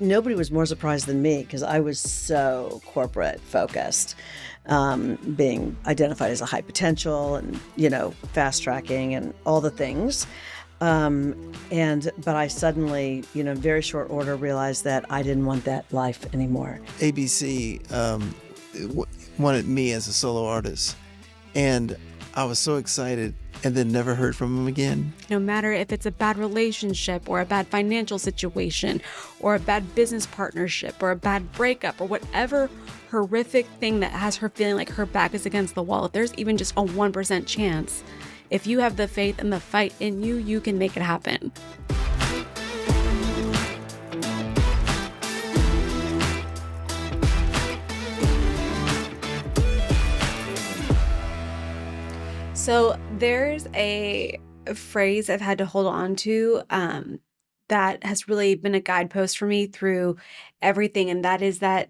nobody was more surprised than me because I was so corporate focused, being identified as a high potential and, fast tracking and all the things. But I suddenly, in very short order, realized that I didn't want that life anymore. ABC wanted me as a solo artist, and I was so excited, and then never heard from him again. No matter if it's a bad relationship or a bad financial situation or a bad business partnership or a bad breakup or whatever horrific thing that has her feeling like her back is against the wall, if there's even just a 1% chance, if you have the faith and the fight in you, you can make it happen. So there's a phrase I've had to hold on to that has really been a guidepost for me through everything. And that is that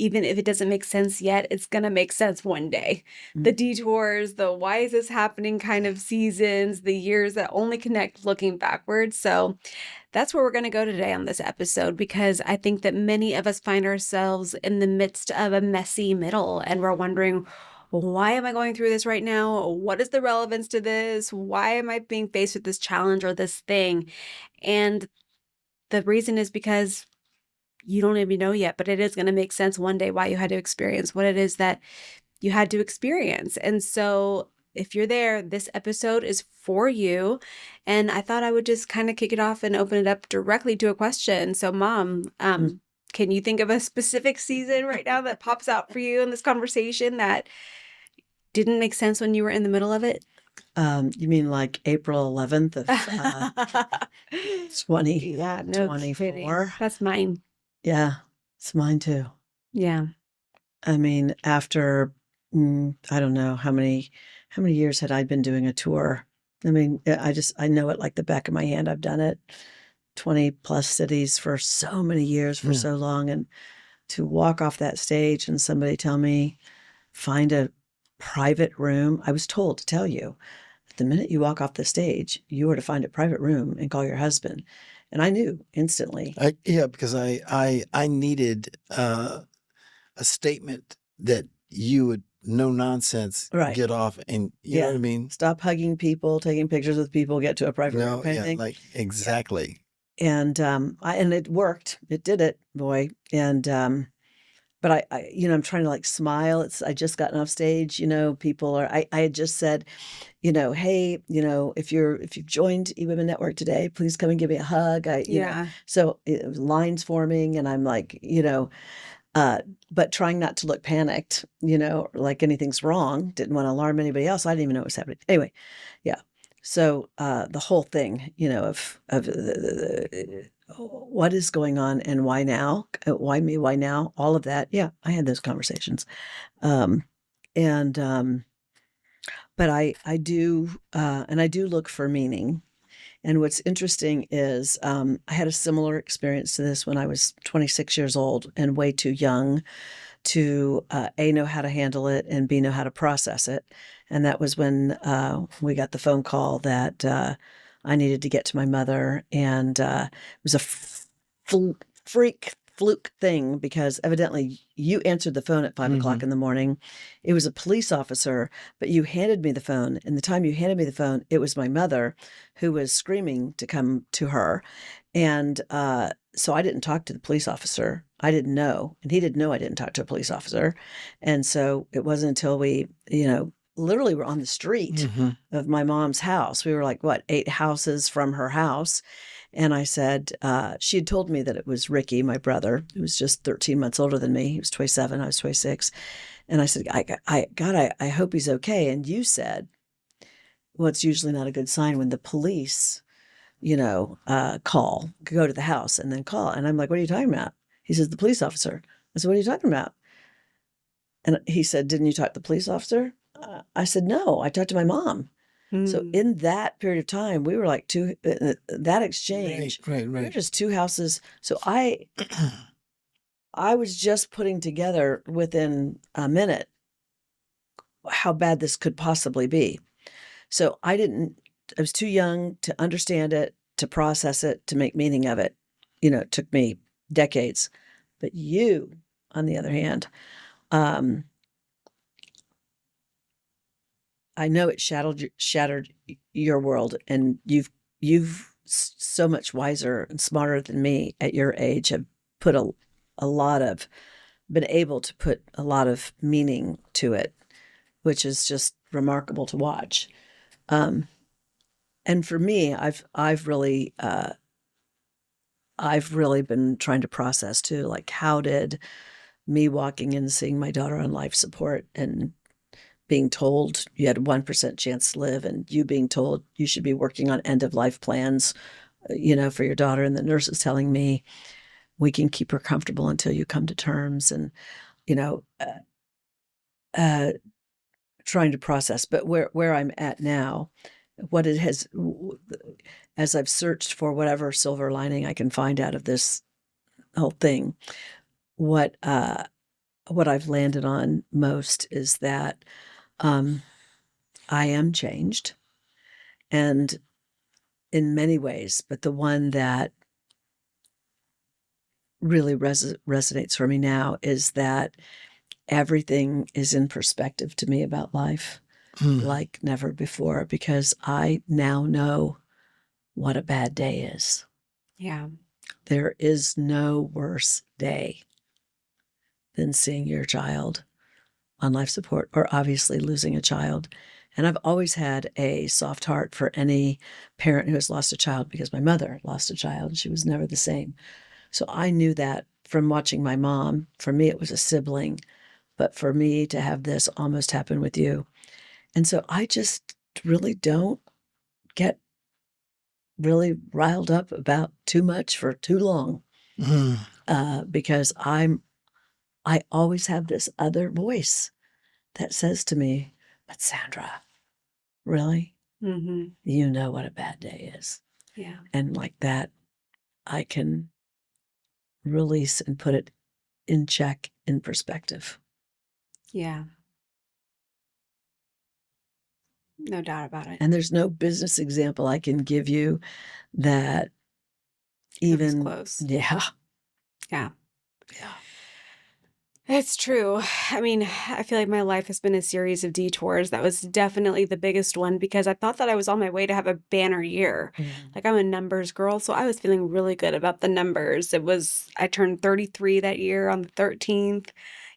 even if it doesn't make sense yet, it's going to make sense one day. Mm-hmm. The detours, the why is this happening kind of seasons, the years that only connect looking backwards. So that's where we're going to go today on this episode, because I think that many of us find ourselves in the midst of a messy middle and we're wondering, why am I going through this right now? What is the relevance to this? Why am I being faced with this challenge or this thing? And the reason is because you don't even know yet, but it is going to make sense one day why you had to experience what it is that you had to experience. And so if you're there, this episode is for you. And I thought I would just kind of kick it off and open it up directly to a question. So Mom, can you think of a specific season right now that pops out for you in this conversation that didn't make sense when you were in the middle of it? You mean like April 11th of 2024? That's mine. Yeah, it's mine too. Yeah. I mean, after, I don't know how many years had I been doing a tour. I mean, I know it like the back of my hand. I've done it 20 plus cities for so many years, for so long. And to walk off that stage and somebody tell me, find a private room. I was told to tell you, the minute you walk off the stage, you are to find a private room and call your husband. And I knew instantly. Because I needed a statement that you would, no nonsense, get off, and you know what I mean? Stop hugging people, taking pictures with people, get to a private room kind of thing. Like, exactly. And and it worked. It did it, boy. And but I I'm trying to like smile. I just gotten off stage. People are. I had just said, hey, if you've joined eWomen Network today, please come and give me a hug. So it was lines forming, and I'm like, but trying not to look panicked, like anything's wrong. Didn't want to alarm anybody else. I didn't even know what was happening. Anyway, yeah. So the whole thing, of what is going on and why now? Why me? Why now? All of that. Yeah, I had those conversations, but I do, and I do look for meaning. And what's interesting is I had a similar experience to this when I was 26 years old and way too young to A, know how to handle it, and B, know how to process it. And that was when we got the phone call that I needed to get to my mother. And it was a fluke thing, because evidently you answered the phone at 5 o'clock in the morning. It was a police officer, but you handed me the phone. And the time you handed me the phone, it was my mother who was screaming to come to her. And so I didn't talk to the police officer. I didn't know. And he didn't know I didn't talk to a police officer. And so it wasn't until we, literally were on the street of my mom's house. We were like, 8 houses from her house. And I said, she had told me that it was Ricky, my brother, who was just 13 months older than me. He was 27, I was 26. And I said, I hope he's okay. And you said, well, it's usually not a good sign when the police, go to the house and then call. And I'm like, what are you talking about? He says, the police officer. I said, what are you talking about? And he said, didn't you talk to the police officer? I said, no, I talked to my mom. So in that period of time, we were like that exchange. Right. We were just 2 houses. So I was just putting together within a minute how bad this could possibly be. So I was too young to understand it, to process it, to make meaning of it. It took me decades. But you, on the other hand, I know it shattered your world, and you've so much wiser and smarter than me at your age have put been able to put a lot of meaning to it, which is just remarkable to watch. And for me, I've really been trying to process too, like, how did me walking in and seeing my daughter on life support and being told you had a 1% chance to live, and you being told you should be working on end of life plans, for your daughter, and the nurses telling me we can keep her comfortable until you come to terms, and trying to process. But where I'm at now, what it has, as I've searched for whatever silver lining I can find out of this whole thing, what I've landed on most is that I am changed, and in many ways, but the one that really resonates for me now is that everything is in perspective to me about life like never before, because I now know what a bad day is. Yeah. There is no worse day than seeing your child on life support, or obviously losing a child. And I've always had a soft heart for any parent who has lost a child, because my mother lost a child and she was never the same. So I knew that from watching my mom. For me, it was a sibling, but for me to have this almost happen with you. And so I just really don't get really riled up about too much for too long, because I always have this other voice that says to me, but Sandra, really? Mm-hmm. You know what a bad day is. Yeah. And like that, I can release and put it in check, in perspective. Yeah. No doubt about it. And there's no business example I can give you that even close. Yeah. Yeah. Yeah. It's true. I mean, I feel like my life has been a series of detours. That was definitely the biggest one, because I thought that I was on my way to have a banner year. Like, I'm a numbers girl, so I was feeling really good about the numbers. I turned 33 that year on the 13th,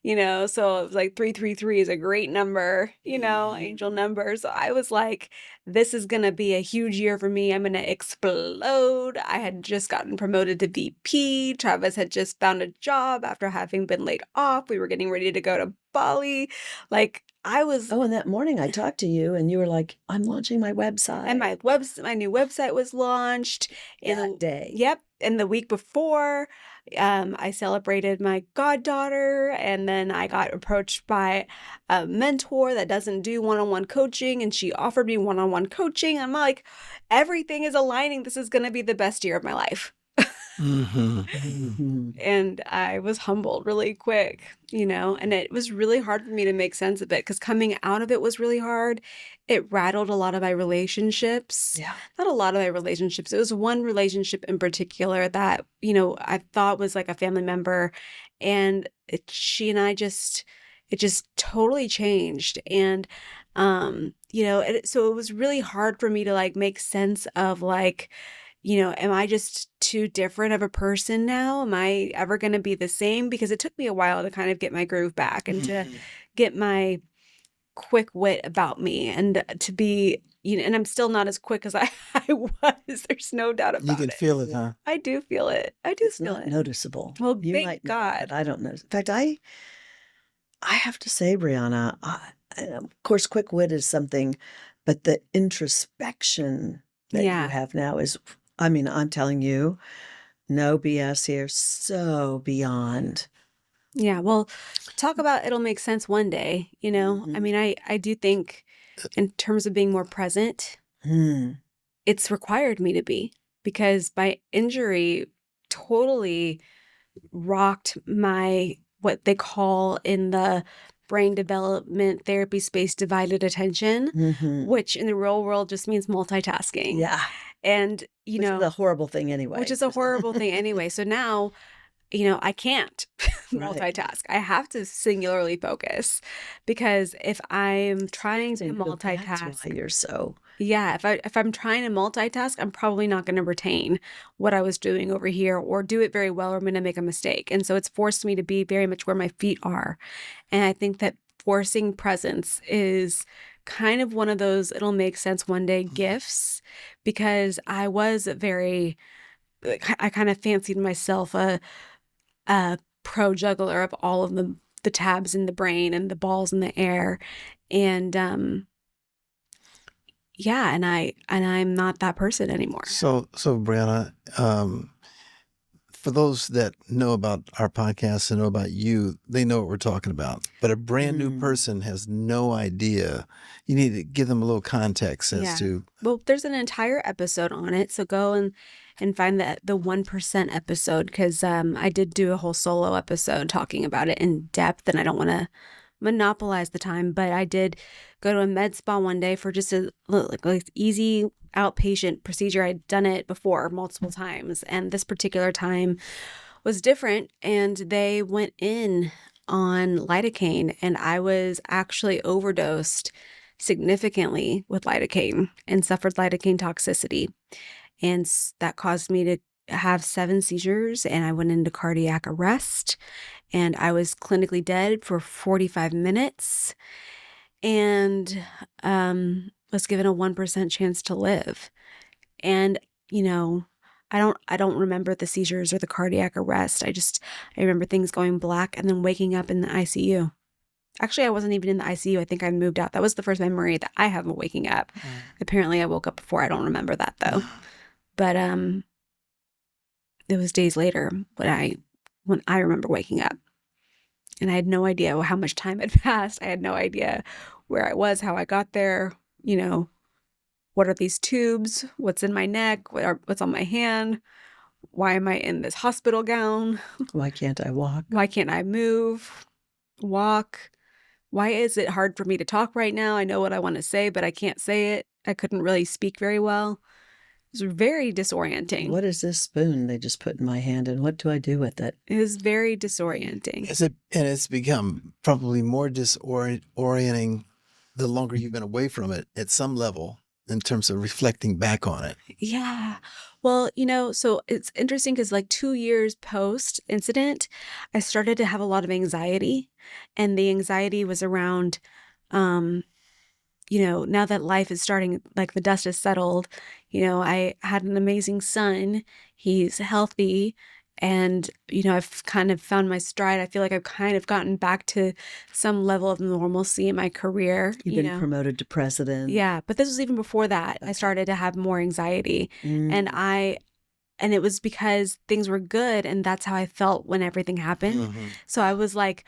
so it was like 333 is a great number, angel number. So I was like, this is going to be a huge year for me. I'm going to explode. I had just gotten promoted to VP. Travis had just found a job after having been laid off. We were getting ready to go to Bali. Like, I was. Oh, and that morning I talked to you and you were like, I'm launching my website. And my new website was launched. That day. Yep. And the week before, I celebrated my goddaughter, and then I got approached by a mentor that doesn't do one-on-one coaching, and she offered me one-on-one coaching. I'm like, everything is aligning. This is going to be the best year of my life. And I was humbled really quick, and it was really hard for me to make sense of it, because coming out of it was really hard. It rattled a lot of my relationships. Yeah. Not a lot of my relationships. It was one relationship in particular that, I thought was like a family member, and it just totally changed. And, so it was really hard for me to like make sense of like, am I just too different of a person now? Am I ever going to be the same? Because it took me a while to kind of get my groove back and to get my quick wit about me, and to be, and I'm still not as quick as I was. There's no doubt about it. You can feel it, huh? I do feel it. It's not noticeable. Well, you thank might God. Know, but I don't know. In fact, I have to say, Briana, of course, quick wit is something, but the introspection that you have now is, I'm telling you, no BS here, so beyond. Yeah, well, talk about it'll make sense one day, I do think in terms of being more present, it's required me to be, because my injury totally rocked my, what they call in the brain development therapy space, divided attention, which in the real world just means multitasking. Yeah. And, which is a horrible thing anyway. So now I can't Right. multitask. I have to singularly focus, because if I'm trying to That's why multitask, you're so. yeah, if I'm trying to multitask, I'm probably not going to retain what I was doing over here or do it very well, or I'm going to make a mistake. And so it's forced me to be very much where my feet are. And I think that forcing presence is kind of one of those it'll make sense one day gifts, because I was very, I kind of fancied myself a pro juggler of all of the tabs in the brain and the balls in the air. And yeah, and I'm not that person anymore. So Briana, for those that know about our podcast and know about you, they know what we're talking about. But a brand new person has no idea. You need to give them a little context as to. Well, there's an entire episode on it, so go and find the 1% episode, because I did do a whole solo episode talking about it in depth, and I don't want to monopolize the time, but I did go to a med spa one day for just a like easy outpatient procedure. I'd done it before multiple times, and this particular time was different, and they went in on lidocaine, and I was actually overdosed significantly with lidocaine and suffered lidocaine toxicity, and that caused me to have 7 seizures, and I went into cardiac arrest, and I was clinically dead for 45 minutes, and was given a 1% chance to live. And I don't remember the seizures or the cardiac arrest. I remember things going black and then waking up in the ICU. Actually, I wasn't even in the ICU. I think I moved out. That was the first memory that I have of waking up. Apparently I woke up before. I don't remember that though. But it was days later when I remember waking up. And I had no idea how much time had passed. I had no idea where I was, how I got there, what are these tubes? What's in my neck? What's on my hand? Why am I in this hospital gown? Why can't I walk? Why can't I move? Walk? Why is it hard for me to talk right now? I know what I want to say, but I can't say it. I couldn't really speak very well. It was very disorienting. What is this spoon they just put in my hand, and what do I do with it? It was very disorienting. And it's become probably more disorienting the longer you've been away from it at some level in terms of reflecting back on it. Yeah. Well, so it's interesting because like 2 years post incident, I started to have a lot of anxiety, and the anxiety was around, now that life is starting, like the dust has settled, I had an amazing son. He's healthy. And, I've kind of found my stride. I feel like I've kind of gotten back to some level of normalcy in my career. You've been promoted to president. Yeah. But this was even before that. I started to have more anxiety. And it was because things were good. And that's how I felt when everything happened. So I was like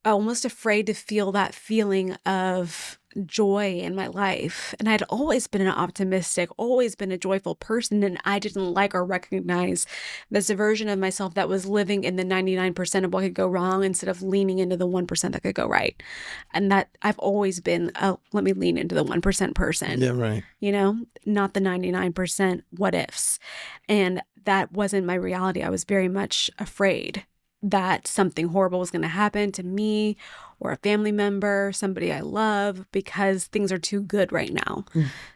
almost afraid to feel that feeling of joy in my life. And I'd always been an optimistic, always been a joyful person. And I didn't like or recognize this version of myself that was living in the 99% of what could go wrong instead of leaning into the 1% that could go right. And that I've always been, let me lean into the 1% person. Yeah, right. Not the 99% what ifs. And that wasn't my reality. I was very much afraid that something horrible was going to happen to me or a family member, somebody I love, because things are too good right now.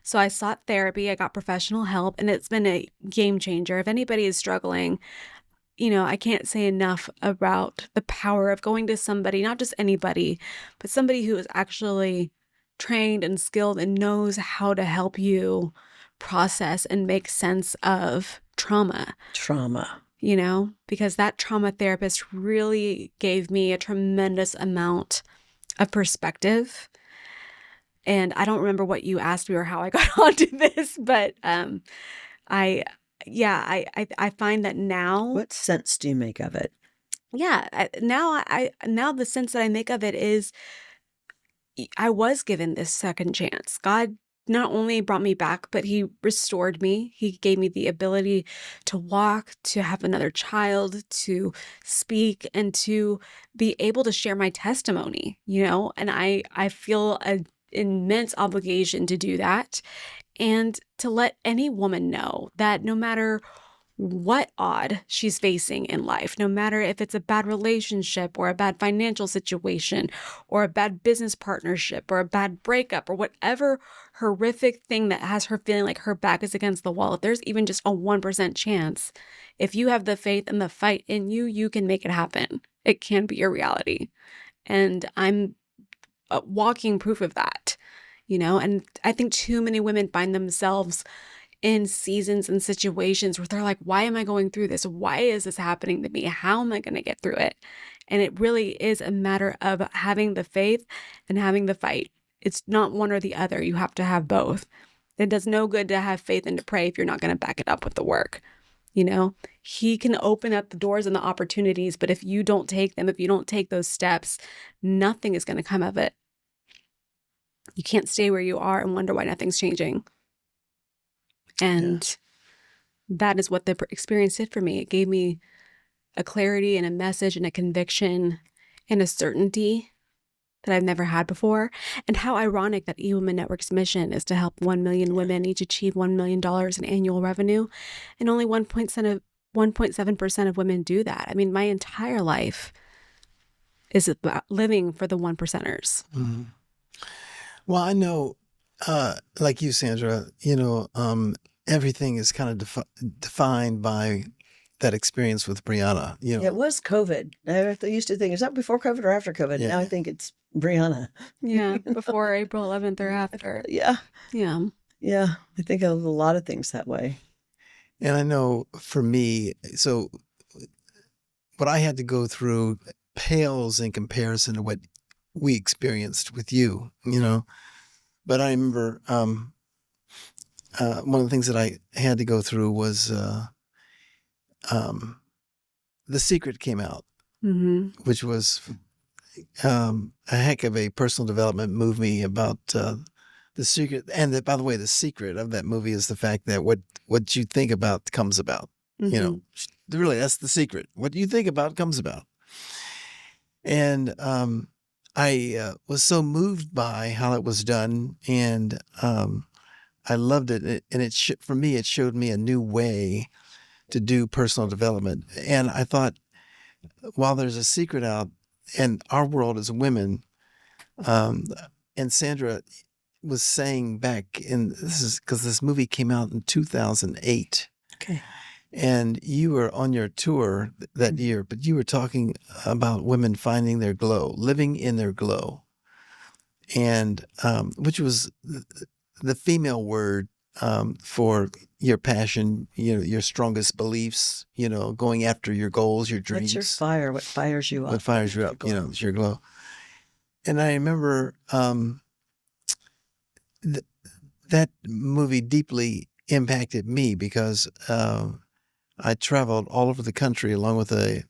So I sought therapy. I got professional help, and it's been a game changer. If anybody is struggling, I can't say enough about the power of going to somebody, not just anybody, but somebody who is actually trained and skilled and knows how to help you process and make sense of trauma. Because that trauma therapist really gave me a tremendous amount of perspective. And I don't remember what you asked me or how I got onto this, but I find that now. What sense do you make of it? Yeah, now the sense that I make of it is I was given this second chance. God not only brought me back, but he restored me. He gave me the ability to walk, to have another child, to speak, and to be able to share my testimony, and I feel an immense obligation to do that, and to let any woman know that no matter what odd she's facing in life, no matter if it's a bad relationship or a bad financial situation or a bad business partnership or a bad breakup or whatever horrific thing that has her feeling like her back is against the wall. If there's even just a 1% chance, if you have the faith and the fight in you, you can make it happen. It can be your reality. And I'm a walking proof of that, and I think too many women find themselves in seasons and situations where they're like, why am I going through this? Why is this happening to me? How am I going to get through it? And it really is a matter of having the faith and having the fight. It's not one or the other. You have to have both. It does no good to have faith and to pray if you're not going to back it up with the work. He can open up the doors and the opportunities, but if you don't take them, if you don't take those steps, nothing is going to come of it. You can't stay where you are and wonder why nothing's changing. And that is what the experience did for me. It gave me a clarity and a message and a conviction and a certainty that I've never had before. And how ironic that eWomen Network's mission is to help 1 million women each achieve $1 million in annual revenue. And only 1.7% of women do that. I mean, my entire life is about living for the 1%ers. Mm-hmm. Well, I know, like you, Sandra, everything is kind of defined by that experience with Briana. It was COVID. I used to think, is that before COVID or after COVID? Yeah. Now I think it's Briana. Yeah, before April 11th or after. Yeah. Yeah. Yeah. I think of a lot of things that way. And I know for me, so what I had to go through pales in comparison to what we experienced with you, But I remember one of the things that I had to go through was The Secret came out, Mm-hmm. which was a heck of a personal development movie about the secret. And by the way, the secret of that movie is the fact that what you think about comes about. Mm-hmm. Really, that's the secret. What you think about comes about. And I was so moved by how it was done, and I loved it. And for me, it showed me a new way to do personal development. And I thought, while there's a secret out in our world as women, and Sandra was saying back this is because this movie came out in 2008. Okay. And you were on your tour that year, but you were talking about women finding their glow, living in their glow, and which was the female word for your passion, your strongest beliefs, going after your goals, your dreams. What's your fire? What fires you up? What fires you up? It's your glow. And I remember that movie deeply impacted me because I traveled all over the country along with a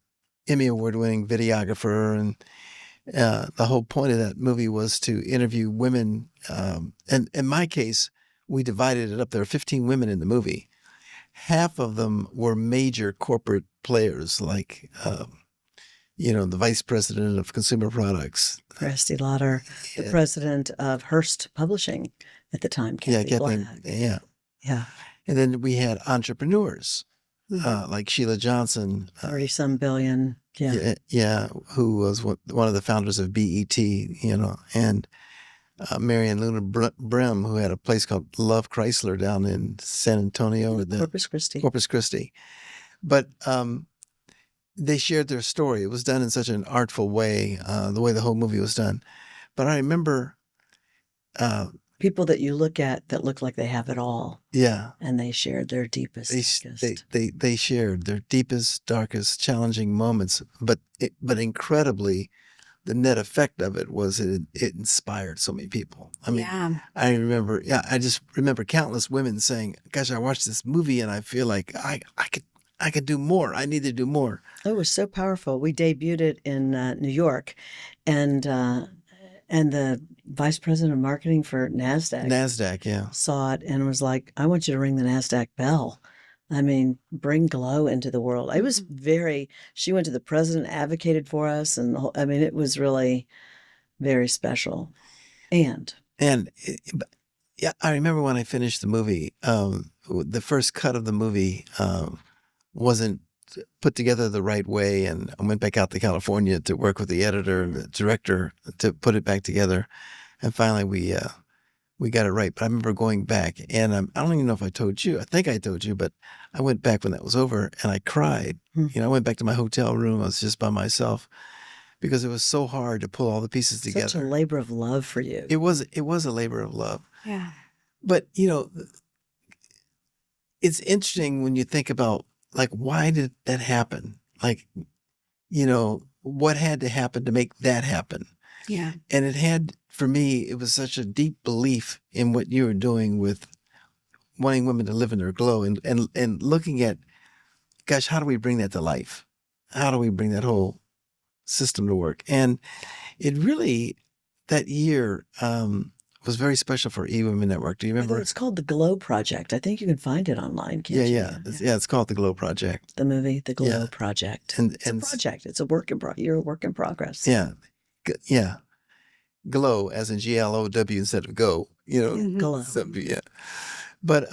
Emmy Award-winning videographer, and the whole point of that movie was to interview women. And in my case, we divided it up. There were 15 women in the movie. Half of them were major corporate players, like the vice president of consumer products, Rusty Lauder, the president of Hearst Publishing at the time. Kathy Black. Yeah. And then we had entrepreneurs. Like Sheila Johnson, 30-some billion, who was one of the founders of BET, and Marion Luna Brim, who had a place called Love Chrysler down in San Antonio, Corpus Christi. But they shared their story. It was done in such an artful way, the way the whole movie was done. But I remember people that you look at that look like they have it all. Yeah. And they shared their deepest, darkest. They shared their deepest, darkest, challenging moments. But incredibly, the net effect of it was it inspired so many people. I mean, I just remember countless women saying, "Gosh, I watched this movie and I feel like I could do more. I need to do more." It was so powerful. We debuted it in New York, and the vice president of marketing for NASDAQ, saw it and was like, "I want you to ring the NASDAQ bell. I mean, bring glow into the world." It was she went to the president, advocated for us. And it was really very special. I remember when I finished the movie, the first cut of the movie wasn't put together the right way. And I went back out to California to work with the editor and the director to put it back together. And finally we got it right. But I remember going back, and I don't even know if I told you. I think I told you, but I went back when that was over, and I cried. I went back to my hotel room. I was just by myself because it was so hard to pull all the pieces together. Such a labor of love for you. It was a labor of love. Yeah. But, it's interesting when you think about, like, why did that happen? Like, what had to happen to make that happen? Yeah. And it had, for me, it was such a deep belief in what you were doing with wanting women to live in their glow and looking at, gosh, how do we bring that to life? How do we bring that whole system to work? And it really, that year was very special for eWomen Network. Do you remember? It's called the Glow Project. I think you can find it online. Can't you? Yeah. It's called the Glow Project. The movie, The Glow Project. It's a project. It's a work in you're a work in progress. Yeah. Yeah. Glow, as in GLOW instead of go, Glow. Yeah. But,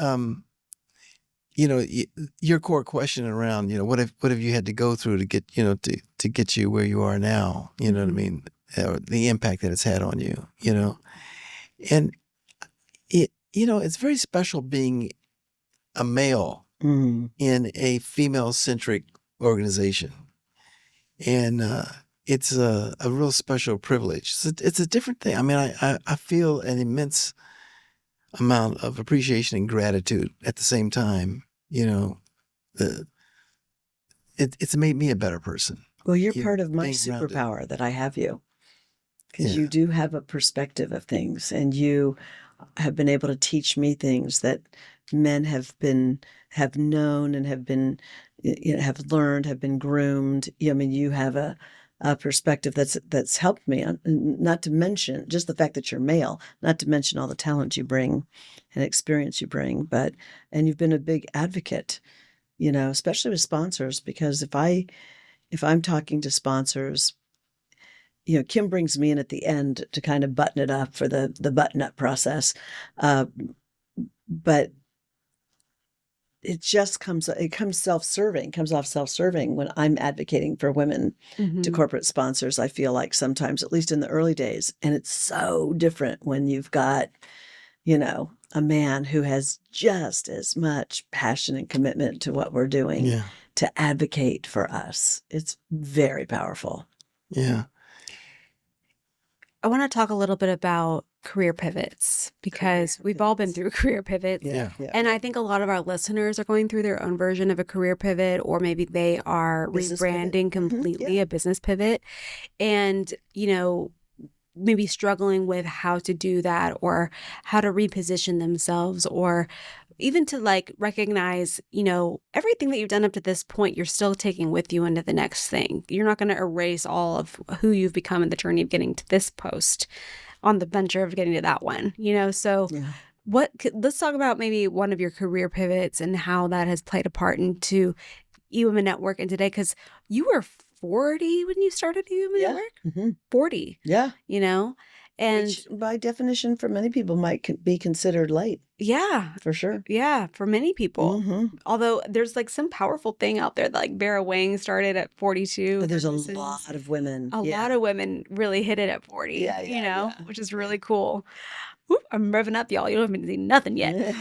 your core question around, what have you had to go through to get, to get you where you are now? You know what I mean? Or the impact that it's had on you, And it's very special being a male in a female-centric organization. And it's a real special privilege. It's a different thing. I mean, I feel an immense amount of appreciation and gratitude at the same time. It's made me a better person. Well, you're part of my being grounded. superpower that I have you. Because Yeah. you do have a perspective of things, and you have been able to teach me things that men have known and have been, have learned, have been groomed. I mean, you have a perspective that's helped me. Not to mention just the fact that you're male. Not to mention all the talent you bring and experience you bring. And you've been a big advocate, especially with sponsors. Because if I'm talking to sponsors, Kym brings me in at the end to kind of button it up for the button-up process. But it just comes self-serving, comes off self-serving when I'm advocating for women to corporate sponsors. I feel like sometimes, at least in the early days, and it's so different when you've got, a man who has just as much passion and commitment to what we're doing to advocate for us. It's very powerful. Yeah. I want to talk a little bit about career pivots because we've all been through career pivots. Yeah. And I think a lot of our listeners are going through their own version of a career pivot, or maybe they are Business rebranding completely a business pivot and, maybe struggling with how to do that or how to reposition themselves, or even to recognize, everything that you've done up to this point, you're still taking with you into the next thing. You're not going to erase all of who you've become in the journey of getting to this post on the venture of getting to that one, So let's talk about maybe one of your career pivots and how that has played a part into eWomen Network and today, because you were 40 when you started eWomen Network? 40. Yeah. And which by definition for many people might be considered late. Yeah. For sure. Yeah, for many people. Although there's some powerful thing out there, like Vera Wang started at 42. But there's a lot of women. A lot of women really hit it at 40, which is really cool. Whoop, I'm revving up, y'all. You haven't seen nothing yet.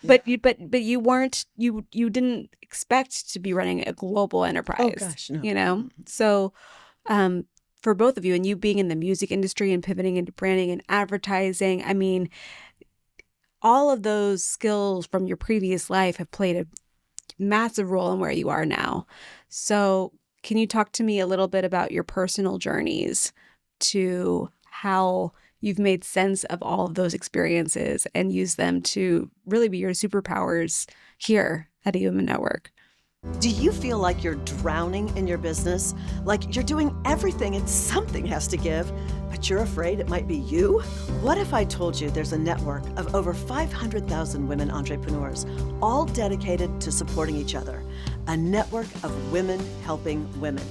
But but you weren't, you didn't expect to be running a global enterprise. Oh gosh, no. So for both of you, and you being in the music industry and pivoting into branding and advertising, I mean, all of those skills from your previous life have played a massive role in where you are now. So can you talk to me a little bit about your personal journeys to how you've made sense of all of those experiences and used them to really be your superpowers here at eWomen Network? Do you feel like you're drowning in your business? Like you're doing everything and something has to give, but you're afraid it might be you? What if I told you there's a network of over 500,000 women entrepreneurs, all dedicated to supporting each other? A network of women helping women.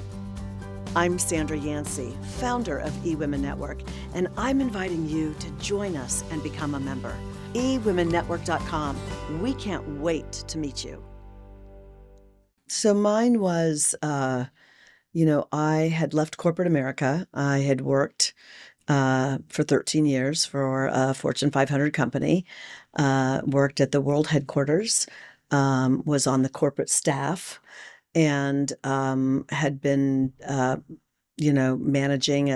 I'm Sandra Yancey, founder of eWomen Network, and I'm inviting you to join us and become a member. eWomenNetwork.com. We can't wait to meet you. So mine was, I had left corporate America. I had worked for 13 years for a Fortune 500 company, worked at the world headquarters, was on the corporate staff, and had been, managing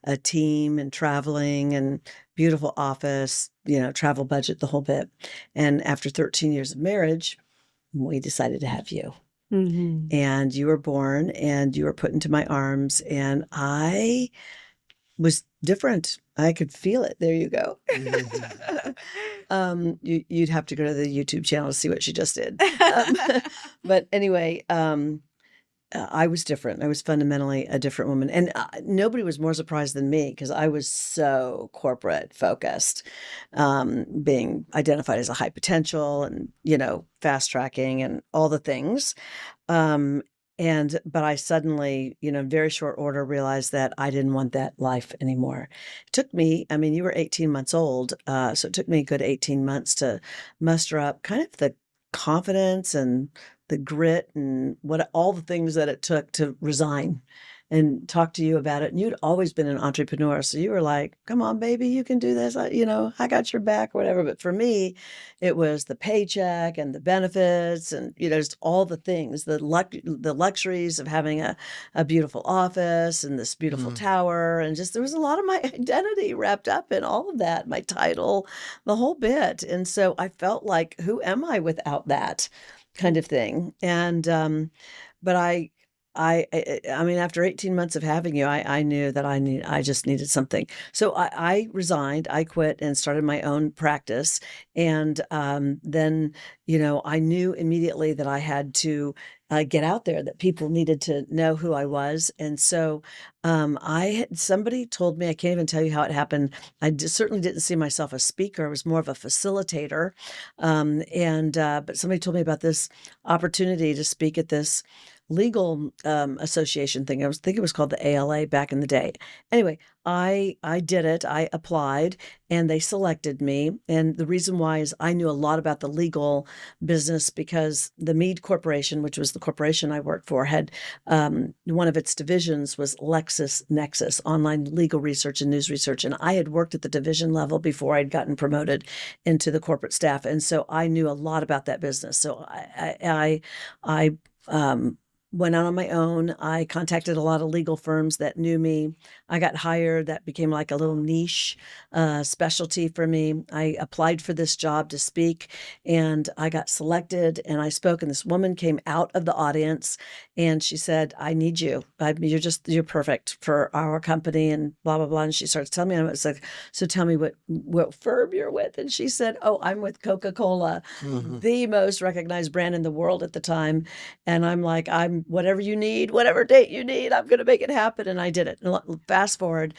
a team and traveling and beautiful office, travel budget, the whole bit. And after 13 years of marriage, we decided to have you. Mm-hmm. And you were born and you were put into my arms, and I was different. I could feel it. There you go. You'd have to go to the YouTube channel to see what she just did. But anyway, I was different. I was fundamentally a different woman. And nobody was more surprised than me because I was so corporate focused, being identified as a high potential and, fast tracking and all the things. But I suddenly, in very short order, realized that I didn't want that life anymore. It took me, you were 18 months old. So it took me a good 18 months to muster up kind of the confidence and the grit and all the things that it took to resign and talk to you about it. And you'd always been an entrepreneur. So you were like, come on, baby, you can do this. I got your back or whatever. But for me, it was the paycheck and the benefits and, just all the things, the luxuries of having a beautiful office and this beautiful tower. And just, there was a lot of my identity wrapped up in all of that, my title, the whole bit. And so I felt like, who am I without that kind of thing? And, but after 18 months of having you, I knew that I just needed something. So I resigned, I quit and started my own practice. And then, I knew immediately that I had to get out there, that people needed to know who I was. And so somebody told me, I can't even tell you how it happened. I certainly didn't see myself as a speaker. I was more of a facilitator. But somebody told me about this opportunity to speak at this legal association thing. I think it was called the ALA back in the day. Anyway, I did it. I applied and they selected me. And the reason why is I knew a lot about the legal business because the Mead Corporation, which was the corporation I worked for, had one of its divisions was LexisNexis, online legal research and news research. And I had worked at the division level before I'd gotten promoted into the corporate staff. And so I knew a lot about that business. So I went out on my own. I contacted a lot of legal firms that knew me. I got hired. That became like a little niche specialty for me. I applied for this job to speak and I got selected and I spoke, and this woman came out of the audience and she said, I need you. You're perfect for our company and blah, blah, blah. And she starts telling me, I was like, so tell me what firm you're with. And she said, oh, I'm with Coca-Cola, the most recognized brand in the world at the time. And I'm like, I'm whatever you need, whatever date you need, I'm going to make it happen. And I did it. And fast forward,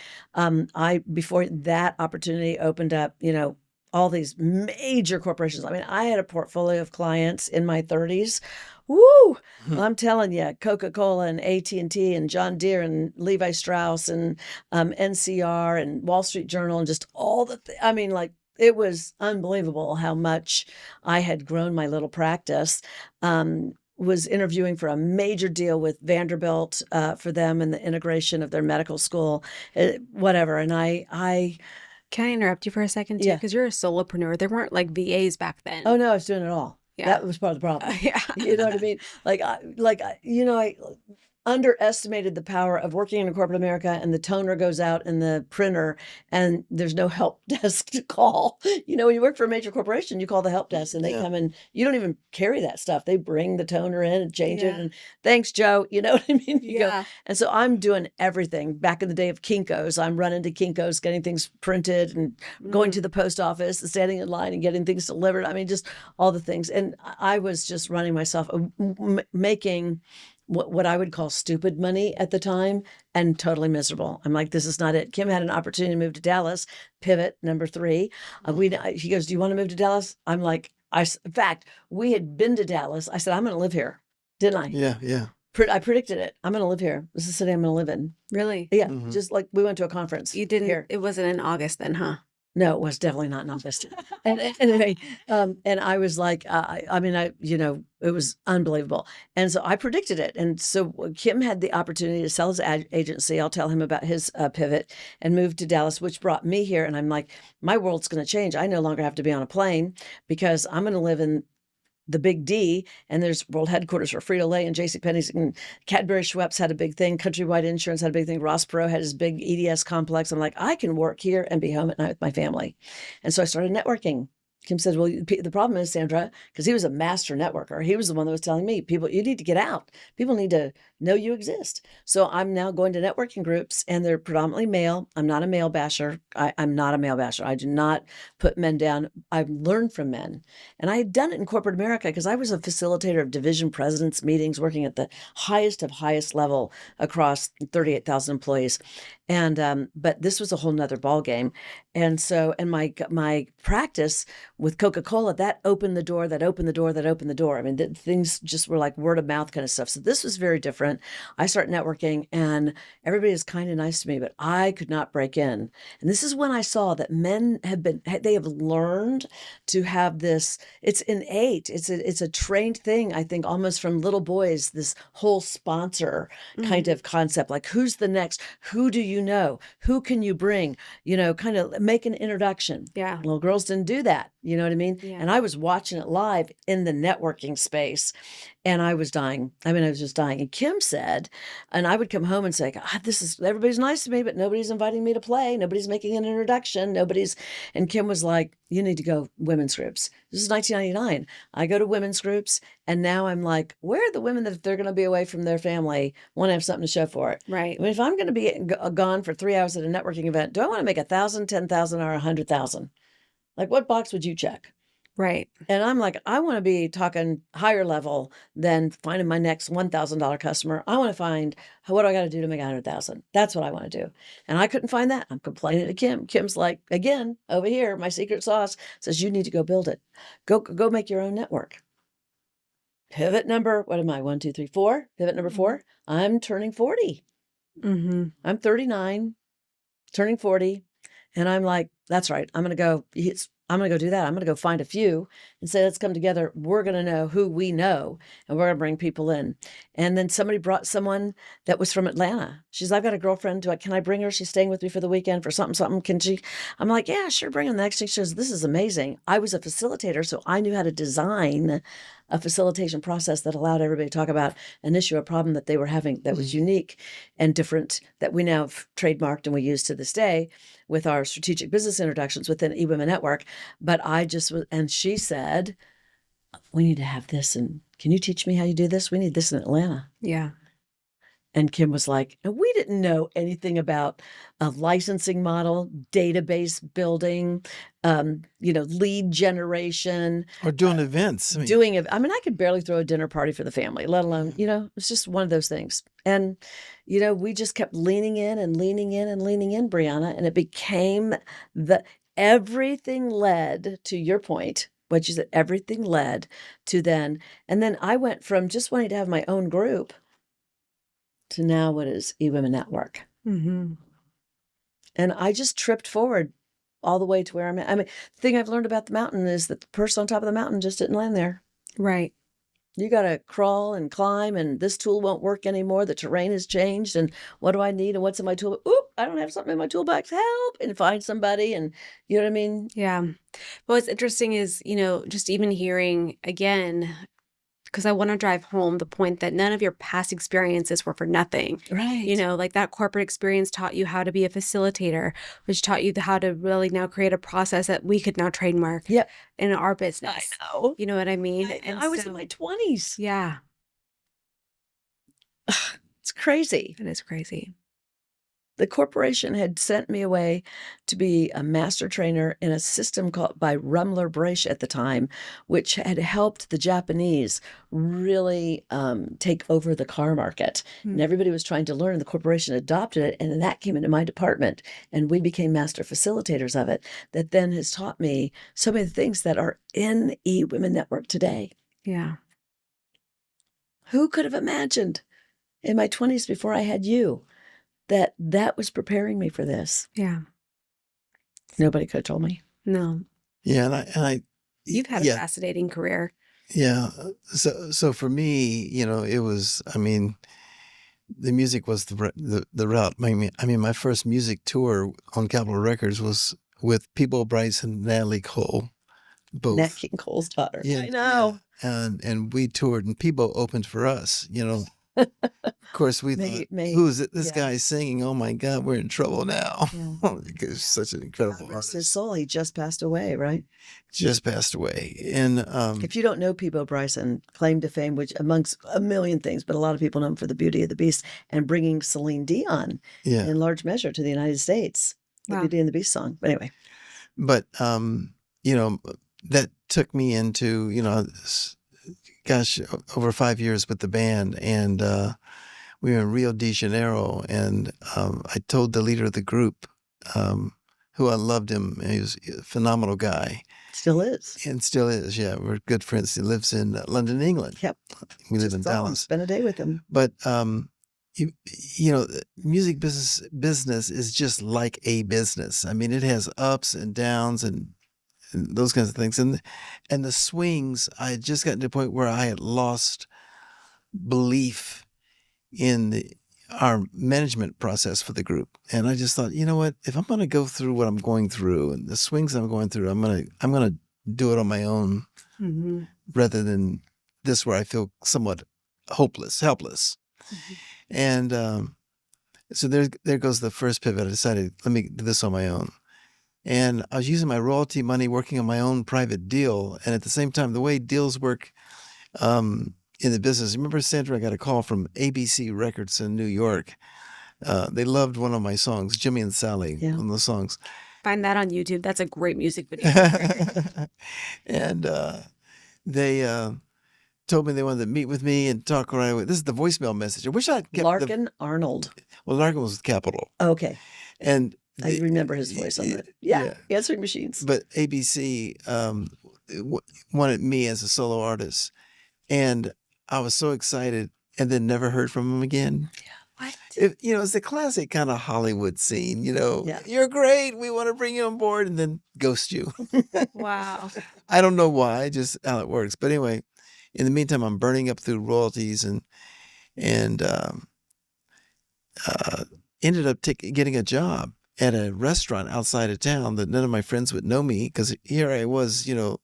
before that opportunity opened up, all these major corporations. I had a portfolio of clients in my 30s. Woo! I'm telling you, Coca-Cola and AT&T and John Deere and Levi Strauss and NCR and Wall Street Journal and just all the it was unbelievable how much I had grown my little practice. Was interviewing for a major deal with Vanderbilt for them and the integration of their medical school, whatever. And I Can I interrupt you for a second too? Yeah. Because you're a solopreneur. There weren't like VAs back then. Oh no, I was doing it all. Yeah. That was part of the problem. Yeah. You know what I mean? I underestimated the power of working in corporate America, and the toner goes out in the printer and there's no help desk to call. When you work for a major corporation, you call the help desk and they come and you don't even carry that stuff. They bring the toner in and change it. And thanks, Joe. You know what I mean? You go. And so I'm doing everything. Back in the day of Kinko's, I'm running to Kinko's, getting things printed and going to the post office and standing in line and getting things delivered. Just all the things. And I was just running myself, making what I would call stupid money at the time and totally miserable. I'm like, this is not it. Kym had an opportunity to move to Dallas, pivot, number 3. He goes, do you want to move to Dallas? I'm like, in fact, we had been to Dallas. I said, I'm going to live here. Didn't I? Yeah. I predicted it. I'm going to live here. This is the city I'm going to live in. Really? Yeah. Just like we went to a conference. You didn't, here. It wasn't in August then, huh? No, it was definitely not non-vested. And anyway, and I was like, it was unbelievable. And so I predicted it. And so Kym had the opportunity to sell his agency. I'll tell him about his pivot and move to Dallas, which brought me here. And I'm like, my world's going to change. I no longer have to be on a plane because I'm going to live in the big D, and there's world headquarters for Frito-Lay and JCPenney's, and Cadbury Schweppes had a big thing. Countrywide Insurance had a big thing. Ross Perot had his big EDS complex. I'm like, I can work here and be home at night with my family. And so I started networking. Kym said, well, the problem is, Sandra, because he was a master networker. He was the one that was telling me, people, you need to get out. People need to know you exist. So I'm now going to networking groups, and they're predominantly male. I'm not a male basher. I'm not a male basher. I do not put men down. I've learned from men. And I had done it in corporate America because I was a facilitator of division presidents meetings, working at the highest of highest level across 38,000 employees. And but this was a whole nother ball game. And so, and my practice with Coca-Cola, that opened the door, that opened the door, that opened the door. I mean, things just were like word of mouth kind of stuff. So this was very different. I start networking, and everybody is kind of nice to me, but I could not break in. And this is when I saw that men they have learned to have this, it's innate. It's a trained thing, I think, almost from little boys, this whole sponsor kind of concept, like who's the next, who do you know, who can you bring, kind of make an introduction. Yeah. Well, girls didn't do that. You know what I mean? Yeah. And I was watching it live in the networking space, and I was dying. I mean, I was just dying. And Kym said, and I would come home and say, God, everybody's nice to me, but nobody's inviting me to play. Nobody's making an introduction. And Kym was like, you need to go women's groups. This is 1999. I go to women's groups, and now I'm like, where are the women that if they're going to be away from their family want to have something to show for it? Right. I mean, if I'm going to be gone for 3 hours at a networking event, do I want to make 1,000, 10,000, or 100,000? Like, what box would you check? Right. And I'm like, I want to be talking higher level than finding my next $1,000 customer. I want to find, what do I got to do to make 100,000? That's what I want to do. And I couldn't find that. I'm complaining to Kym. Kym's like, again, over here, my secret sauce says you need to go build it. Go make your own network. Pivot number, what am I? 1, 2, 3, 4. Pivot number 4. I'm turning 40. Mm-hmm. I'm 39, turning 40. And I'm like, that's right. I'm going to go do that. I'm going to go find a few and say, let's come together. We're going to know who we know, and we're going to bring people in. And then somebody brought someone that was from Atlanta. I've got a girlfriend. Can I bring her? She's staying with me for the weekend for something. Can she? I'm like, yeah, sure. Bring her. The next thing she says, this is amazing. I was a facilitator, so I knew how to design a facilitation process that allowed everybody to talk about an issue, a problem that they were having that was unique and different, that we now have trademarked and we use to this day with our strategic business introductions within eWomen Network. But and she said, we need to have this. And can you teach me how you do this? We need this in Atlanta. Yeah. And Kym was like, we didn't know anything about a licensing model, database building, lead generation. Or doing events. I could barely throw a dinner party for the family, let alone, it's just one of those things. And, we just kept leaning in and leaning in and leaning in, Briana, and it became everything led to your point, what you said, everything led to then. And then I went from just wanting to have my own group to now what is eWomen Network. Mm-hmm. And I just tripped forward all the way to where I'm at. I mean, the thing I've learned about the mountain is that the person on top of the mountain just didn't land there. Right. You got to crawl and climb, and this tool won't work anymore. The terrain has changed, and what do I need, and what's in my tool? Oop, I don't have something in my toolbox. Help! And find somebody, and you know what I mean? Yeah. But what's interesting is, just even hearing again, because I want to drive home the point that none of your past experiences were for nothing. Right. Like that corporate experience taught you how to be a facilitator, which taught you how to really now create a process that we could now trademark in our business. I know. You know what I mean? I was in my 20s. Yeah. It's crazy. It is crazy. The corporation had sent me away to be a master trainer in a system called by Rumler Brace at the time, which had helped the Japanese really take over the car market. And everybody was trying to learn. The corporation adopted it, and then that came into my department, and we became master facilitators of it. That then has taught me so many things that are in eWomen Network today. Yeah. Who could have imagined in my 20s before I had you that was preparing me for this? Yeah. Nobody could have told me. No. Yeah, and I You've had a yeah, fascinating career. yeah. So for me, it was. I mean, the music was the route. I mean, my first music tour on Capitol Records was with Peebo Bryce and Natalie Cole, Nat both. King Cole's daughter. Yeah, I know. and we toured, and Peebo opened for us. Of course, we thought, who's it? This guy singing? Oh my God, we're in trouble now. Yeah. Because he's such an incredible God rest his artist. soul. He just passed away, right? Just passed away, and If you don't know Peebo Bryson, claim to fame, which amongst a million things, but a lot of people know him for the Beauty of the Beast and bringing Celine Dion yeah, in large measure to the United States, the Wow. Beauty and the Beast song. But anyway, but that took me into gosh, over 5 years with the band, and we were in Rio de Janeiro, and I told the leader of the group, who I loved him. He was a phenomenal guy. still is. And still is, yeah. We're good friends. He lives in London, England. Yep. We live Just in saw him, Dallas. spent a day with him. But music business is just like a business. I mean, it has ups and downs and those kinds of things. And the swings, I had just gotten to a point where I had lost belief in our management process for the group. And I just thought, you know what, if I'm going to go through what I'm going through and the swings I'm going through, I'm going to do it on my own Mm-hmm. rather than this where I feel somewhat helpless. Mm-hmm. And so there goes the first pivot. I decided, let me do this on my own. And I was using my royalty money working on my own private deal. And at the same time, the way deals work in the business, remember, Sandra, I got a call from ABC Records in New York. They loved one of my songs, Jimmy and Sally, Yeah. one of the songs. Find that on YouTube. That's a great music video. And they told me they wanted to meet with me and talk right away. This is the voicemail message. I wish I'd kept Larkin Arnold. Well, Larkin was with Capitol. Okay. And I remember his voice on that. Yeah. Answering machines. But ABC wanted me as a solo artist. And I was so excited and then never heard from him again. What? It's the classic kind of Hollywood scene, Yeah. You're great. We want to bring you on board and then ghost you. Wow. I don't know why, just how it works. But anyway, in the meantime, I'm burning up through royalties and ended up getting a job at a restaurant outside of town that none of my friends would know me because here I was, a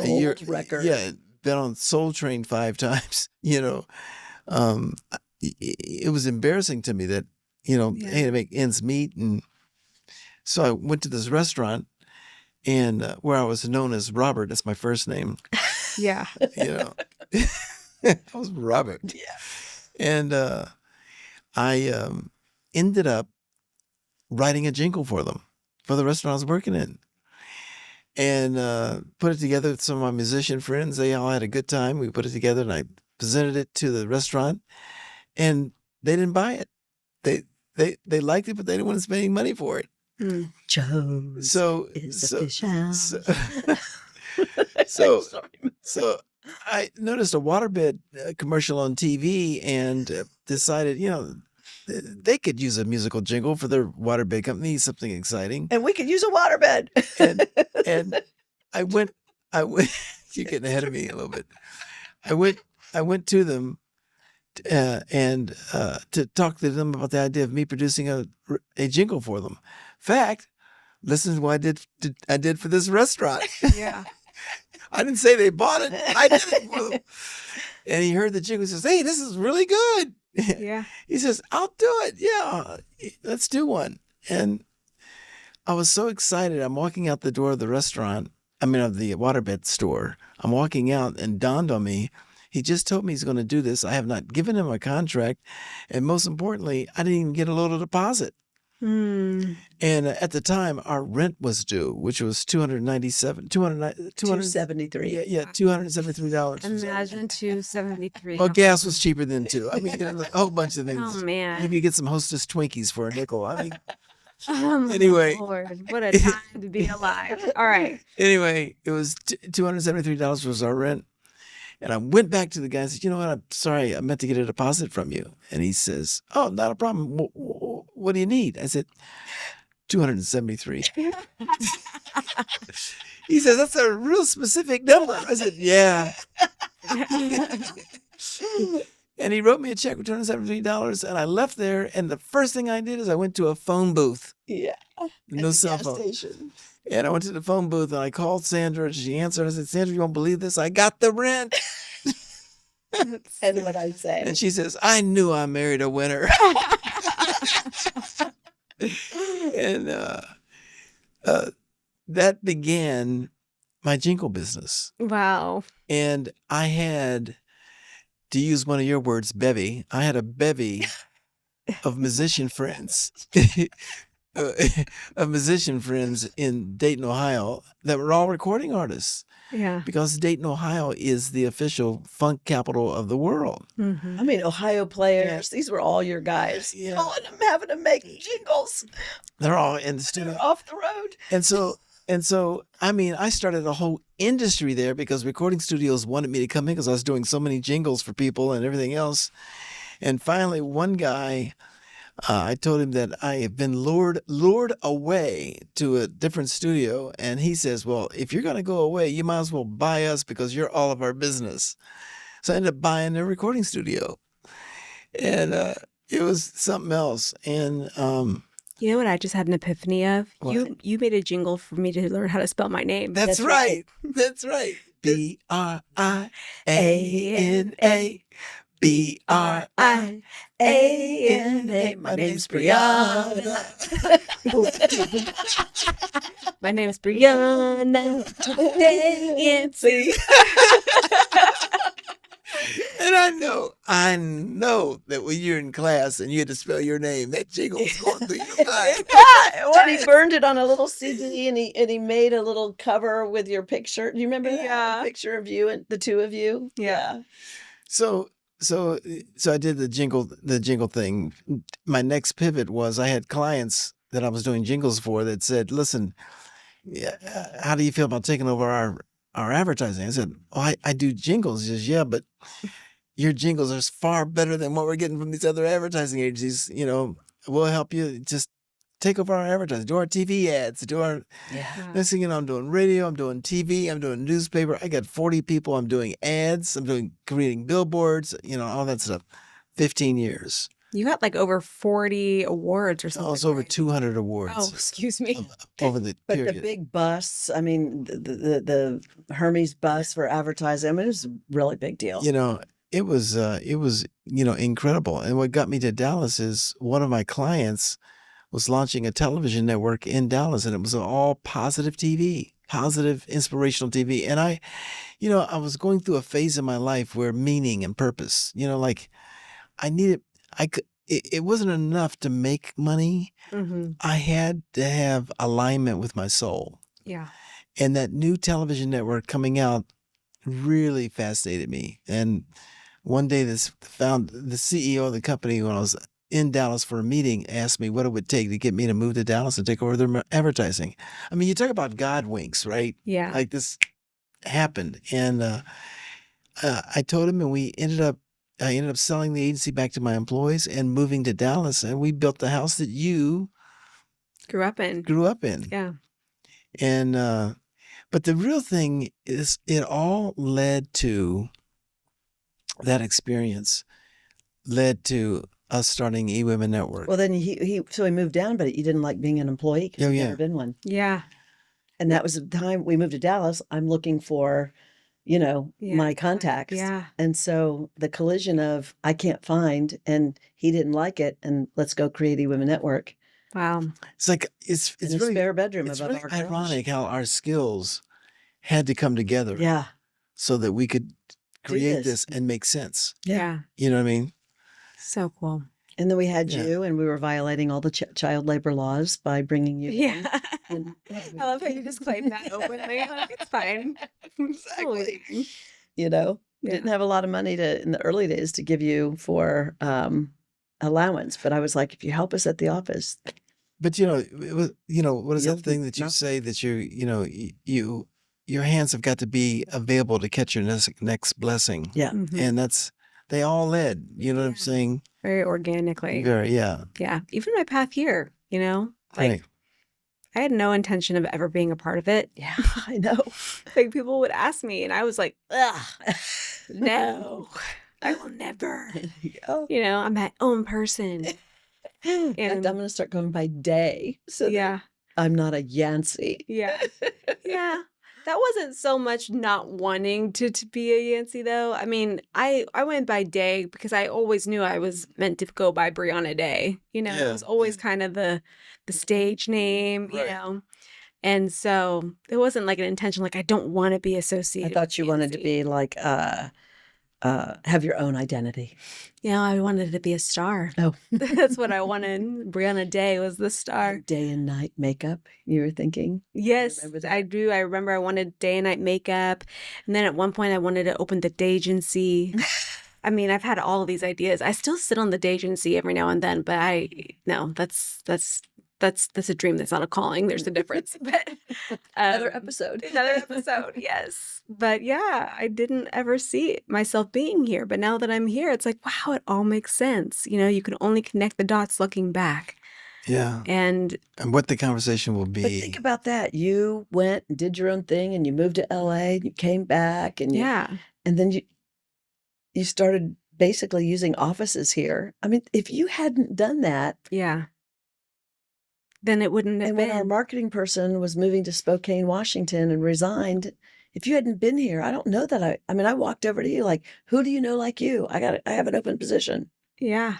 year record. Yeah, been on Soul Train 5 times. It was embarrassing to me that hey, to make ends meet, and so I went to this restaurant and where I was known as Robert. That's my first name. Yeah. I was Robert. Yeah. And I ended up writing a jingle for them, for the restaurant I was working in. And put it together with some of my musician friends. They all had a good time. We put it together and I presented it to the restaurant. And they didn't buy it. They liked it, but they didn't want to spend any money for it. Mm. Joe's is a fish house. So I noticed a waterbed commercial on TV and decided, they could use a musical jingle for their waterbed company, something exciting. And we could use a waterbed. And I went, you're getting ahead of me a little bit. I went to them and to talk to them about the idea of me producing a jingle for them. Fact, listen to what I did for this restaurant. Yeah. I didn't say they bought it. I did it for them. And he heard the jingle. He says, "Hey, this is really good." Yeah. He says, "I'll do it. Yeah, let's do one." And I was so excited. I'm walking out the door of the restaurant. Of the waterbed store. I'm walking out and dawned on me, he just told me he's going to do this. I have not given him a contract. And most importantly, I didn't even get a little deposit. Mm. And at the time, our rent was due, which was $273. Yeah, $273. Imagine 273. Well, gas was cheaper than two. A whole bunch of things. Oh, man. Maybe you get some Hostess Twinkies for a nickel. Oh, my Anyway. Lord, what a time to be alive. All right. Anyway, it was $273 was our rent. And I went back to the guy and said, "You know what? I'm sorry. I meant to get a deposit from you." And he says, "Oh, not a problem. What do you need?" I said, 273. He says, that's a real specific number. I said, yeah. And he wrote me a check for $273, and I left there, and the first thing I did is I went to a phone booth. Yeah. No cell Gas phone. station. And I went to the phone booth, and I called Sandra, and she answered. I said, Sandra, you won't believe this? I got the rent. And what I say. And she says, I knew I married a winner. And that began my jingle business. Wow. And I had, to use one of your words, bevy, I had a bevy of musician friends. Of musician friends in Dayton, Ohio, that were all recording artists. Yeah. Because Dayton, Ohio is the official funk capital of the world. Mm-hmm. I mean, Ohio players, these were all your guys. Yeah. Calling them, having to make jingles. They're all in the studio. They're off the road. And so, I mean, I started a whole industry there because recording studios wanted me to come in because I was doing so many jingles for people and everything else. And finally, one guy, I told him that I have been lured away to a different studio. And he says, well, if you're going to go away, you might as well buy us because you're all of our business. So I ended up buying their recording studio. And it was something else. And You know what I just had an epiphany of? What? You made a jingle for me to learn how to spell my name. that's right. That's right. Briana. Briana. My name's Briana. My name is Briana Yancey. And I know that when you're in class and you had to spell your name, that jingle was going through your mind. And he burned it on a little CD, and he made a little cover with your picture. Do you remember that? Yeah. A picture of you and the two of you? Yeah. So I did the jingle thing. My next pivot was I had clients that I was doing jingles for that said, listen, how do you feel about taking over our advertising? I said, oh, I do jingles. He says, yeah, but your jingles are far better than what we're getting from these other advertising agencies. You know, we'll help you just take over our advertising, do our TV ads, do our, next thing you know, I'm doing radio, I'm doing TV, I'm doing newspaper. I got 40 people. I'm doing ads. I'm creating billboards, you know, all that stuff. 15 years. You got like over 40 awards or something. Oh, it's over right? 200 awards. Oh, excuse me. Over the But period. the big busts, I mean, the Hermes bus for advertising, I mean, it was a really big deal. You know, it was, you know, incredible. And what got me to Dallas is one of my clients was launching a television network in Dallas, and it was all positive TV, positive, inspirational TV. And I was going through a phase in my life where meaning and purpose, you know, like it wasn't enough to make money. Mm-hmm. I had to have alignment with my soul. Yeah. And that new television network coming out really fascinated me. And one day the CEO of the company, when I was in Dallas for a meeting, asked me what it would take to get me to move to Dallas and take over their advertising. I mean, you talk about God winks, right? Yeah. Like this happened. And I told him, and I ended up selling the agency back to my employees and moving to Dallas. And we built the house that you Grew up in. Yeah. And, but the real thing is it all led to that experience, led to us starting eWomen Network. Well, then he moved down, but you didn't like being an employee because Oh, you've yeah. never been one. Yeah. And that was the time we moved to Dallas. I'm looking for, Yeah. my contacts. Yeah. And so the collision of I can't find, and he didn't like it, and let's go create eWomen Network. Wow. It's like, it's in a really, spare bedroom it's above really our garage. ironic how our skills had to come together Yeah. so that we could create this. this and make sense. Yeah. You know what I mean? So cool. And then we had Yeah. you, and we were violating all the child labor laws by bringing you in. Yeah. And- I love how you just claim that openly. Like, it's fine. Exactly. We Yeah. didn't have a lot of money in the early days to give you for allowance, but I was like, if you help us at the office, But it was, what is You'll that thing that you know. say that your hands have got to be available to catch your next blessing. yeah. Mhm. And they all led, you know what I'm Yeah. saying? Very organically. Very, yeah. Yeah. Even my path here, like Right. I had no intention of ever being a part of it. Yeah, I know. Like people would ask me and I was like, ugh, no, I will never. Yeah. You know, I'm my own person. In fact, I'm And going to start going by day so that yeah, I'm not a Yancey. yeah, yeah. That wasn't so much not wanting to be a Yancey though. I mean, I went by Day because I always knew I was meant to go by Briana Dai. You know, it was always kind of the stage name, you Right. know. And so it wasn't like an intention, like I don't want to be I associated thought with you wanted to Yancey. be like, have your own identity. You know, I wanted to be a star. Oh, That's what I wanted. Briana Dai was the star. day and night makeup, you were thinking? Yes, remember that? I do. I remember I wanted day and night makeup. And then at one point I wanted to open the day agency. I mean, I've had all of these ideas. I still sit on the day agency every now and then, but no, that's a dream. That's not a calling. There's a difference. But Another episode. Another episode, yes. But yeah, I didn't ever see myself being here. But now that I'm here, it's like, wow, it all makes sense. You know, you can only connect the dots looking back. Yeah. And what the conversation will be. But think about that. You went and did your own thing and you moved to LA and you came back and and then you started basically using offices here. I mean, if you hadn't done that, yeah, then it wouldn't have and been. when our marketing person was moving to Spokane, Washington and resigned, if you hadn't been here, I don't know that I mean, I walked over to you like, who do you know like you? I have an open position. Yeah.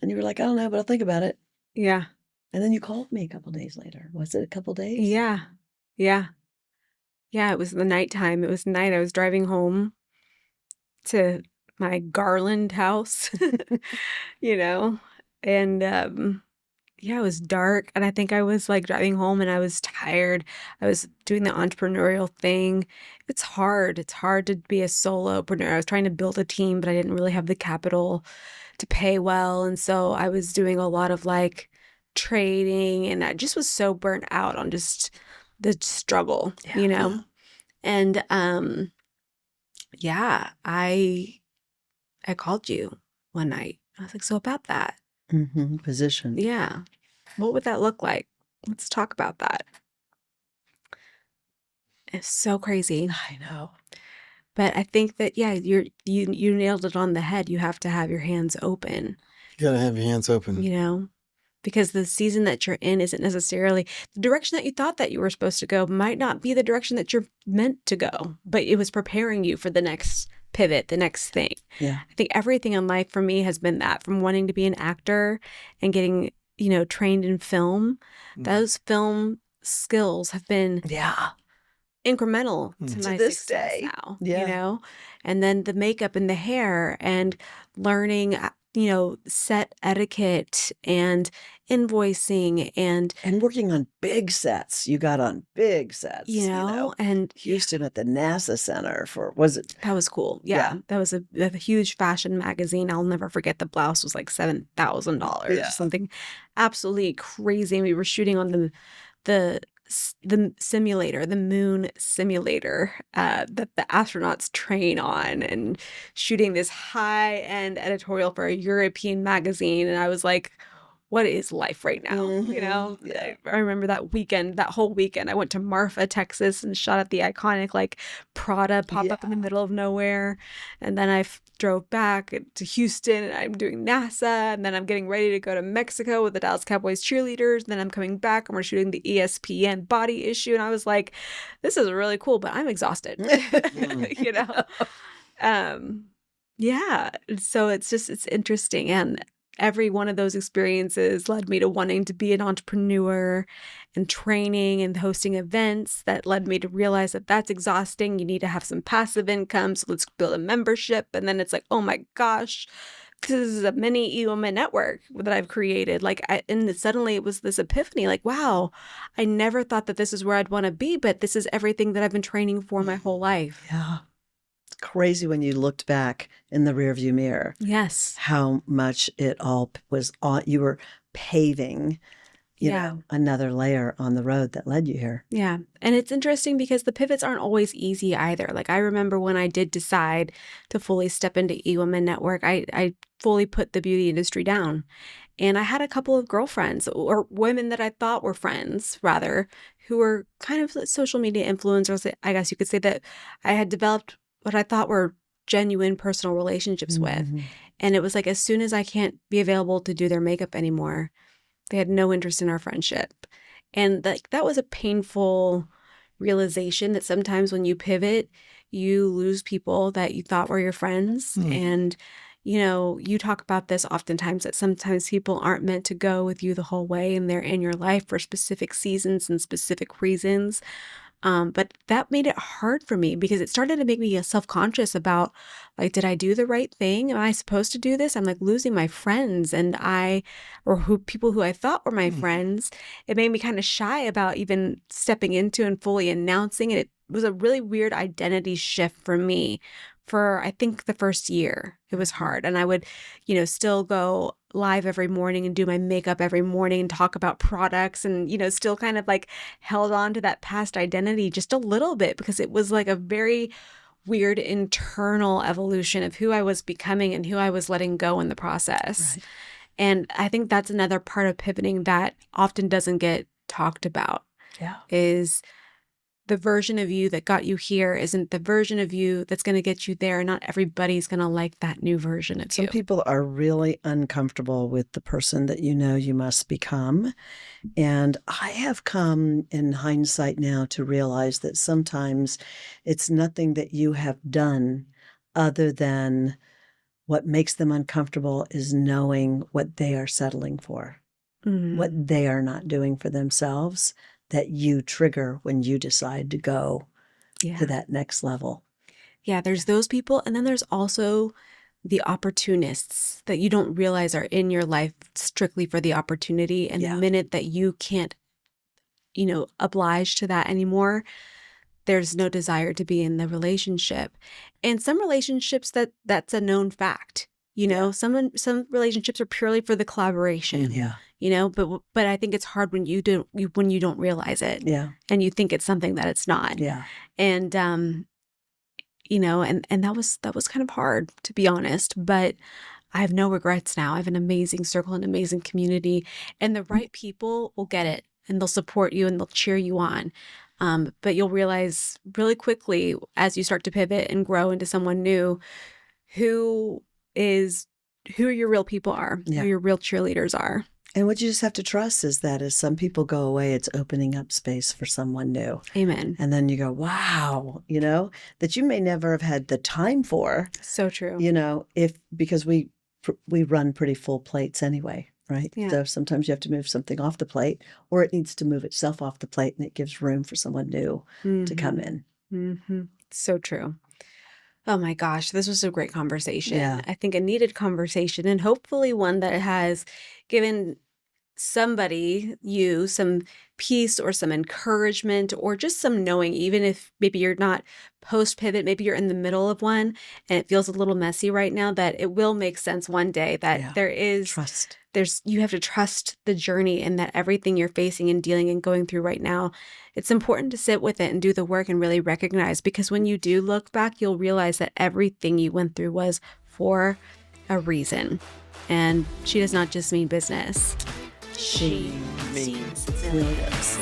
And you were like, I don't know, but I'll think about it. Yeah. And then you called me a couple days later. Was it a couple days? Yeah. Yeah. Yeah. It was the nighttime. It was night. I was driving home to my Garland house, you know, and yeah, it was dark. And I think I was like driving home and I was tired. I was doing the entrepreneurial thing. It's hard. It's hard to be a solopreneur. I was trying to build a team, but I didn't really have the capital to pay well. And so I was doing a lot of like trading and I just was so burnt out on just the struggle, you know? And yeah, I called you one night. I was like, so about that. Position. Yeah. What would that look like? Let's talk about that. It's so crazy. I know. But I think that, yeah, you nailed it on the head. You have to have your hands open. You gotta have your hands open. You know? Because the season that you're in isn't necessarily the direction that you thought that you were supposed to go might not be the direction that you're meant to go, but it was preparing you for the next pivot, the next thing. Yeah. I think everything in life for me has been that, from wanting to be an actor and getting, you know, trained in film. Those film skills have been incremental to my this success day now, Yeah. you know? And then the makeup and the hair and learning, you know, set etiquette and invoicing and working on big sets. You got on big sets, you know, and Houston at the NASA Center was it? that was cool. Yeah. That was a huge fashion magazine. I'll never forget the blouse was like $7,000, something absolutely crazy. And we were shooting on the simulator, the moon simulator that the astronauts train on, and shooting this high-end editorial for a European magazine. And I was like, what is life right now? You know, I remember that whole weekend, I went to Marfa, Texas and shot at the iconic like Prada pop up in the middle of nowhere. And then I drove back to Houston and I'm doing NASA. And then I'm getting ready to go to Mexico with the Dallas Cowboys cheerleaders. And then I'm coming back and we're shooting the ESPN body issue. And I was like, this is really cool, but I'm exhausted, you know? Yeah. So it's interesting. And every one of those experiences led me to wanting to be an entrepreneur and training and hosting events that led me to realize that that's exhausting. You need to have some passive income. So let's build a membership. And then it's like, oh my gosh, this is a mini eWomen network that I've created. And suddenly it was this epiphany, like, wow, I never thought that this is where I'd want to be, but this is everything that I've been training for my whole life. Yeah. Crazy when you looked back in the rearview mirror. Yes. How much it all was on. You were paving another layer on the road that led you here. Yeah. And it's interesting because the pivots aren't always easy either. Like I remember when I did decide to fully step into eWomen Network, I fully put the beauty industry down. And I had a couple of girlfriends or women that I thought were friends, rather, who were kind of social media influencers. I guess you could say that I had developed what I thought were genuine personal relationships with. And it was like, as soon as I can't be available to do their makeup anymore, they had no interest in our friendship. And that was a painful realization that sometimes when you pivot, you lose people that you thought were your friends. And, you talk about this oftentimes, that sometimes people aren't meant to go with you the whole way and they're in your life for specific seasons and specific reasons. But that made it hard for me because it started to make me self-conscious about, like, did I do the right thing? Am I supposed to do this? I'm like losing my friends people who I thought were my friends. It made me kind of shy about even stepping into and fully announcing it. It was a really weird identity shift for me for, I think, the first year. It was hard. And I would, still go live every morning and do my makeup every morning and talk about products and, still kind of like held on to that past identity just a little bit because it was like a very weird internal evolution of who I was becoming and who I was letting go in the process. Right. And I think that's another part of pivoting that often doesn't get talked about. Yeah. Is the version of you that got you here isn't the version of you that's going to get you there. Not everybody's going to like that new version of you. Some people are really uncomfortable with the person that you must become. And I have come in hindsight now to realize that sometimes it's nothing that you have done other than what makes them uncomfortable is knowing what they are settling for, what they are not doing for themselves, that you trigger when you decide to go to that next level. Yeah, there's those people. And then there's also the opportunists that you don't realize are in your life strictly for the opportunity. And the minute that you can't, oblige to that anymore, there's no desire to be in the relationship. And some relationships that's a known fact. Some relationships are purely for the collaboration. But I think it's hard when you don't realize it. And you think it's something that it's not. And and that was kind of hard, to be honest, but I have no regrets now. I have an amazing circle, an amazing community, and the right people will get it and they'll support you and they'll cheer you on. But you'll realize really quickly as you start to pivot and grow into someone new who your real people are, who your real cheerleaders are. And what you just have to trust is that as some people go away, it's opening up space for someone new. Amen. And then you go, wow, that you may never have had the time for. So true. Because we run pretty full plates anyway, right? Yeah. So sometimes you have to move something off the plate or it needs to move itself off the plate and it gives room for someone new to come in. So true. Oh my gosh, this was a great conversation. Yeah. I think a needed conversation and hopefully one that has given somebody some peace or some encouragement or just some knowing, even if maybe you're not post-pivot, maybe you're in the middle of one and it feels a little messy right now, that it will make sense one day that there is trust. You have to trust the journey and that everything you're facing and dealing and going through right now, it's important to sit with it and do the work and really recognize, because when you do look back, you'll realize that everything you went through was for a reason. And she does not just mean business. She means millions.